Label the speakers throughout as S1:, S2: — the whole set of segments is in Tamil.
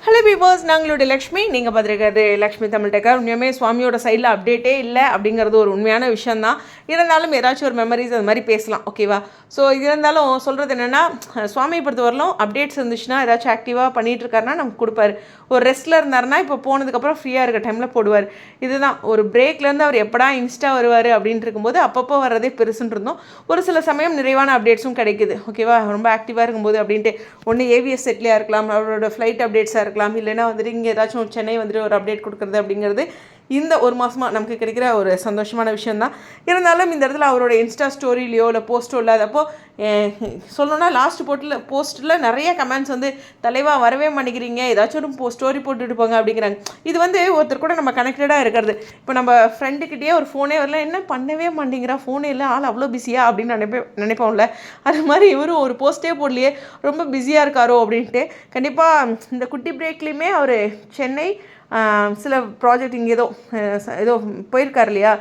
S1: ஹலோ பீபர்ஸ், நாங்களுடைய லக்ஷ்மி. நீங்கள் பார்த்துருக்காது லக்ஷ்மி தமிழ் டெக்கர். உண்மையுமே சுவாமியோட சைடில் அப்டேட்டே இல்லை அப்படிங்கிறது ஒரு உண்மையான விஷயந்தான். இருந்தாலும் ஏதாச்சும் ஒரு மெமரிஸ் அது மாதிரி பேசலாம், ஓகேவா? ஸோ இருந்தாலும் சொல்கிறது என்னென்னா, சுவாமியை பொறுத்தவரையிலும் அப்டேட்ஸ் இருந்துச்சுன்னா ஏதாச்சும் ஆக்டிவாக பண்ணிகிட்ருக்காருனா நமக்கு கொடுப்பாரு. ஒரு ரெஸ்ட்டில் இருந்தாருன்னா இப்போ போனதுக்கப்புறம் ஃப்ரீயாக இருக்க டைமில் போடுவார். இதுதான் ஒரு பிரேக்லேருந்து அவர் எப்படா இன்ஸ்டா வருவார் அப்படின்ட்டு இருக்கும்போது அப்பப்போ வர்றதே பெருசுன்னு இருந்தோம். ஒரு சில சமயம் நிறைவான அப்டேட்ஸும் கிடைக்குது, ஓகேவா? ரொம்ப ஆக்டிவாக இருக்கும்போது அப்படின்ட்டு ஒன்று ஏவிஎஸ் செட்லேயே இருக்கலாம், அவரோட ஃப்ளைட் அப்டேட்ஸாக இருக்கலாம், இல்லைன்னா வந்துட்டு இங்கே ஏதாச்சும் சென்னை வந்துட்டு ஒரு அப்டேட் கொடுக்குறது அப்படிங்கிறது இந்த ஒரு மாதமாக நமக்கு கிடைக்கிற ஒரு சந்தோஷமான விஷயந்தான். இருந்தாலும் இந்த இடத்துல அவரோட இன்ஸ்டா ஸ்டோரிலையோ இல்லை போஸ்ட்டோ இல்லாதப்போ சொல்லணும்னா லாஸ்ட் போஸ்ட்டில் நிறைய கமெண்ட்ஸ் வந்து தலைவா வரவே மாட்டேங்கிறீங்க, ஏதாச்சும் ஒரு ஸ்டோரி போட்டுட்டு போங்க அப்படிங்கிறாங்க. இது வந்து ஒருத்தர் கூட நம்ம கனெக்டடாக இருக்கிறது. இப்போ நம்ம ஃப்ரெண்டுக்கிட்டேயே ஒரு ஃபோனே வரல, என்ன பண்ணவே மாட்டேங்கிறா, ஃபோனே இல்லை, ஆள் அவ்வளோ பிஸியா அப்படின்னு நினைப்போம்ல. அது மாதிரி இவரும் ஒரு போஸ்ட்டே போடலையே, ரொம்ப பிஸியாக இருக்காரோ அப்படின்ட்டு. கண்டிப்பாக இந்த குட்டி பிரேக்லேயுமே அவர் சென்னை சில ப்ராஜெக்ட் இங்கே ஏதோ போயிருக்கார் இல்லையா,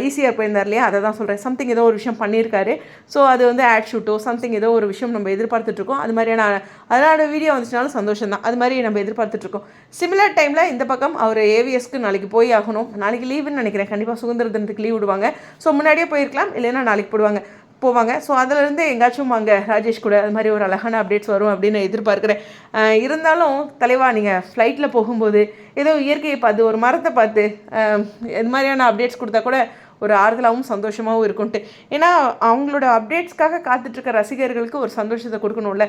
S1: ஈஸியாக போயிருந்தார் இல்லையா, அதை தான் சொல்கிறேன். சம்திங் ஏதோ ஒரு விஷயம் பண்ணியிருக்காரு. ஸோ அது வந்து ஆட் ஷூட்டோ சம்திங் ஏதோ ஒரு விஷயம் நம்ம எதிர்பார்த்துட்ருக்கோம். அது மாதிரியான அதனோட வீடியோ வந்துச்சுனாலும் சந்தோஷம் தான். அது மாதிரி நம்ம எதிர்பார்த்துட்ருக்கோம். சிமிலர் டைமில் இந்த பக்கம் அவர் ஏவிஎஸ்க்கு நாளைக்கு போய் ஆகணும். நாளைக்கு லீவுன்னு நினைக்கிறேன், கண்டிப்பாக சுதந்திர தினத்துக்கு லீவ் விடுவாங்க. ஸோ முன்னாடியே போயிருக்கலாம், இல்லைன்னா நாளைக்கு போவாங்க. ஸோ அதிலேருந்து எங்கேயாச்சும் அங்கே ராஜேஷ் கூட அது மாதிரி ஒரு அழகான அப்டேட்ஸ் வரும் அப்படின்னு எதிர்பார்க்குறேன். இருந்தாலும் தலைவா, நீங்கள் ஃப்ளைட்டில் போகும்போது ஏதோ இயற்கையை பார்த்து ஒரு மரத்தை பார்த்து இது மாதிரியான அப்டேட்ஸ் கொடுத்தா கூட ஒரு ஆறுதலாகவும் சந்தோஷமாகவும் இருக்கும்ட்டு. ஏன்னா அவங்களோட அப்டேட்ஸ்க்காக காத்துட்ருக்க ரசிகர்களுக்கு ஒரு சந்தோஷத்தை கொடுக்கணும்ல.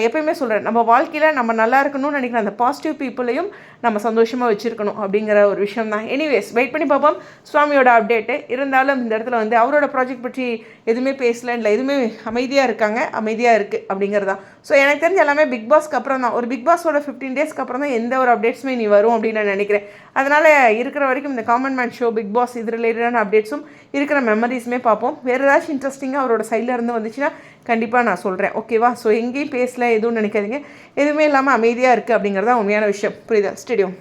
S1: எப்பயுமே சொல்கிறேன், நம்ம வாழ்க்கையில் நம்ம நல்லா இருக்கணும்னு நினைக்கிற அந்த பாசிட்டிவ் பீப்புளையும் நம்ம சந்தோஷமாக வச்சுருக்கணும் அப்படிங்கிற ஒரு விஷயம் தான். எனிவேஸ், வெயிட் பண்ணி பார்ப்போம் சுவாமியோட அப்டேட்டு. இருந்தாலும் இந்த இடத்துல வந்து அவரோட ப்ராஜெக்ட் பற்றி எதுவுமே பேசல, இல்லை எதுவுமே அமைதியாக இருக்குது அப்படிங்கிறதான். ஸோ எனக்கு தெரிஞ்ச எல்லாமே பிக் பாஸ்க்கு அப்புறம் தான், ஒரு பிக் பாஸோட 15 டேஸ்க்கு அப்புறம் தான் எந்த ஒரு அப்டேட்ஸுமே நீ வரும் அப்படின்னு நான் நினைக்கிறேன். அதனால் இருக்கிற வரைக்கும் இந்த common man show, Bigg Boss இது ரிலேட்டடான அப்டேட்ஸும் இருக்கிற மெமரிஸுமே பார்ப்போம். வேறு ஏதாச்சும் இன்ட்ரெஸ்டிங்காக அவரோட சைடில் இருந்து வந்துச்சுன்னா கண்டிப்பாக நான் சொல்கிறேன், ஓகேவா? ஸோ எங்கேயும் பேசல எதுவும் நினைக்காதீங்க. எதுவுமே இல்லாமல் அமைதியாக இருக்குது அப்படிங்கிறது தான் உண்மையான விஷயம். புரியுதா? ஸ்டேடியம்.